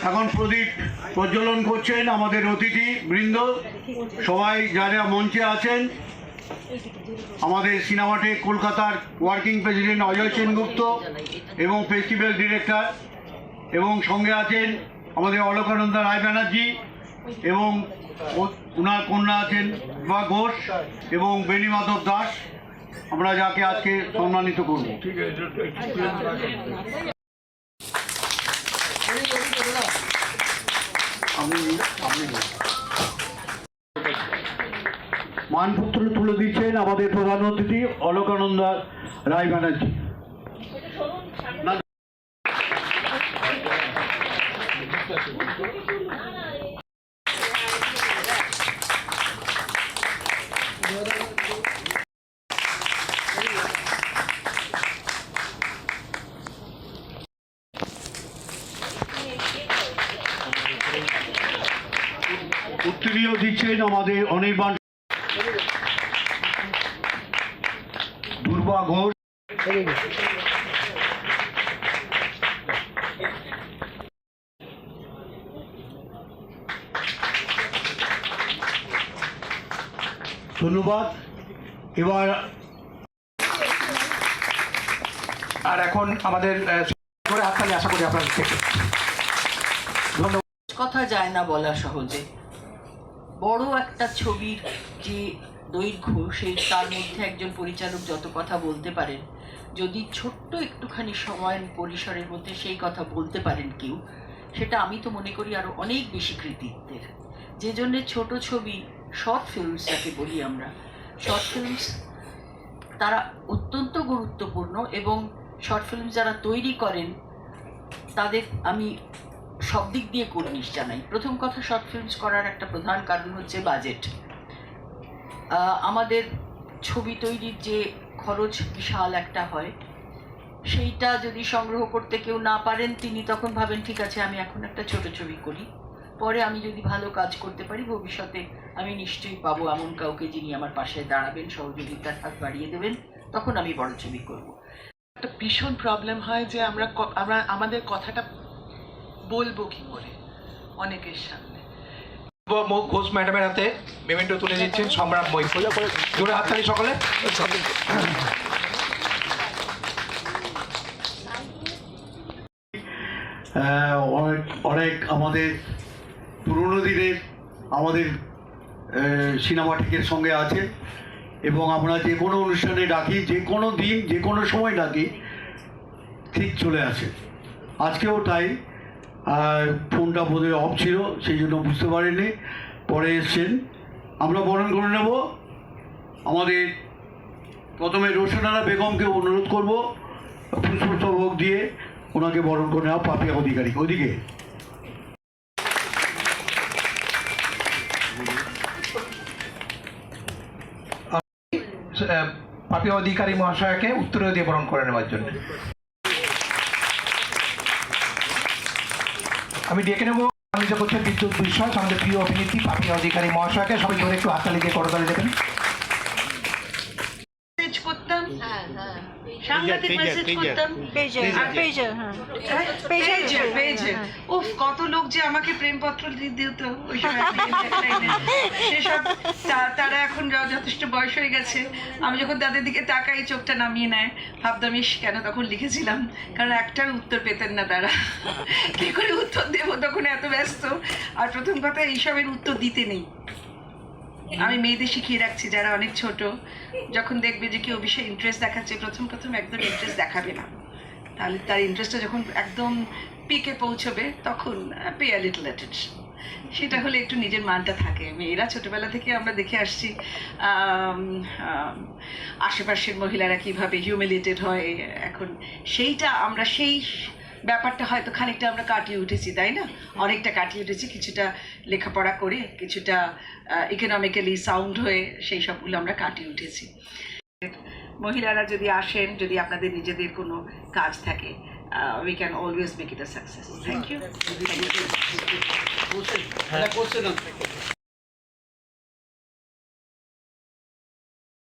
এখন প্রদীপ প্রজ্বলন করছেন আমাদের অতিথি বৃন্দ, সবাই যারা মঞ্চে আছেন। আমাদের সিনেমাটেক কলকাতার ওয়ার্কিং প্রেসিডেন্ট অজয় সেনগুপ্ত এবং ফেস্টিভ্যাল ডিরেক্টর, এবং সঙ্গে আছেন আমাদের অলকানন্দা রায় ব্যানার্জি এবং ওনার কন্যা আছেন বা ঘোষ এবং বেণী মাধব দাস। আমরা যাকে আজকে সম্মানিত করব। মানপত্র তুলে দিচ্ছেন আমাদের প্রধান অতিথি অলকানন্দা রায় ব্যানার্জি। উত্তরীয় দিচ্ছেন আমাদের অনির্বাণ দুর্বা ঘোষ, ধন্যবাদ। এবার আর এখন আমাদের হাততালি আশা করি আপনাদের থেকে। ধন্যবাদ। কথা যায় না বলা সহজে। বড় একটা ছবির যে দৈর্ঘ্য, সেই তার মধ্যে একজন পরিচালক যত কথা বলতে পারেন, যদি ছোট্ট একটুখানি সময় পরিসরের মধ্যে সেই কথা বলতে পারেন কেউ, সেটা আমি তো মনে করি আরো অনেক বেশি কৃতিত্বের। যে জন্যে ছোট ছবি, শর্ট ফিল্মস যাকে বলি আমরা, শর্ট ফিল্মস তারা অত্যন্ত গুরুত্বপূর্ণ, এবং শর্ট ফিল্ম যারা তৈরি করেন তাদের আমি সব দিক দিয়ে কুর্নিশ জানাই। প্রথম কথা, শর্ট ফিল্মস করার একটা প্রধান কারণ হচ্ছে বাজেট। আমাদের ছবি তৈরির যে খরচ বিশাল একটা হয়, সেইটা যদি সংগ্রহ করতে কেউ না পারেন, তিনি তখন ভাবেন ঠিক আছে আমি এখন একটা ছোট ছবি করি, পরে আমি যদি ভালো কাজ করতে পারি ভবিষ্যতে আমি নিশ্চয়ই পাবো এমন কাউকে যিনি আমার পাশে দাঁড়াবেন, সহযোগিতার হাত বাড়িয়ে দেবেন, তখন আমি বড় ছবি করব। একটা ভীষণ প্রবলেম হয় যে আমরা আমাদের কথাটা বলবো কি করে অনেকের সামনে। ঘোষ ম্যাডামের হাতে মেমেন্টো তুলে দিচ্ছেন সম্রাট বই। জোরে হাততালি সকলে। অনেক আমাদের পুরনো দিনের আমাদের সিনেমাটিকের সঙ্গে আছে, এবং আমরা যে কোনো অনুষ্ঠানে ডাকি, যে কোনো দিন যে কোনো সময় ডাকি, ঠিক চলে আসে। আজকেও তাই। আর ফোনটা বোধহয় অফ ছিল, সেই জন্য বুঝতে পারিনি, পরে এসছেন। আমরা বরণ করে নেব। আমাদের প্রথমে রোশনারা বেগমকে অনুরোধ করব পুষ্পস্তবক দিয়ে ওনাকে বরণ করে নেওয়া। পাপিয়া অধিকারী ওদিকে। পাপিয়া অধিকারী মহাশয়কে উত্তরীয় দিয়ে বরণ করে নেওয়ার জন্য আমি ডেকে নেব। আমি যে করছি বিদ্যুৎ বিশ্বাস, আমাদের প্রিয় অভিনেত্রী পাপিয়া অধিকারী মহাশয়কে সবাই ধরে একটু হাততালি দিয়ে করতালি দেবেন। কত লোক যে আমাকে প্রেমপত্র দিত সেসব, তারা এখন যথেষ্ট বয়স হয়ে গেছে। আমি যখন তাদের দিকে তাকাই, চোখটা নামিয়ে নেয়, ভাবতাম ইস কেন তখন লিখেছিলাম, কারণ একটার উত্তর পেতেন না তারা। কি করে উত্তর দেবো, তখন এত ব্যস্ত। আর প্রথম কথা, এইসবের উত্তর দিতে নেই। আমি মেয়েদের শিখিয়ে রাখছি যারা অনেক ছোট, যখন দেখবে যে কেউ বিষয়ে ইন্টারেস্ট দেখাচ্ছে, প্রথম একদম ইন্টারেস্ট দেখাবে না। তাহলে তার ইন্টারেস্টটা যখন একদম পিকে পৌঁছবে, তখন পে আ লিটল অ্যাটেনশন। সেটা হলে একটু নিজের মানটা থাকে। মেয়েরা ছোটবেলা থেকে আমরা দেখে আসছি আশেপাশের মহিলারা কিভাবে হিউমিলিয়েটেড হয়। এখন সেইটা আমরা সেই ব্যাপারটা হয়তো খানিকটা আমরা কাটিয়ে উঠেছি, তাই না? অনেকটা কাটিয়ে উঠেছি, কিছুটা লেখাপড়া করে, কিছুটা ইকোনমিক্যালি সাউন্ড হয়ে সেই সবগুলো আমরা কাটিয়ে উঠেছি। মহিলারা যদি আসেন, যদি আপনাদের নিজেদের কোনো কাজ থাকে, we can always make it a success. Thank you.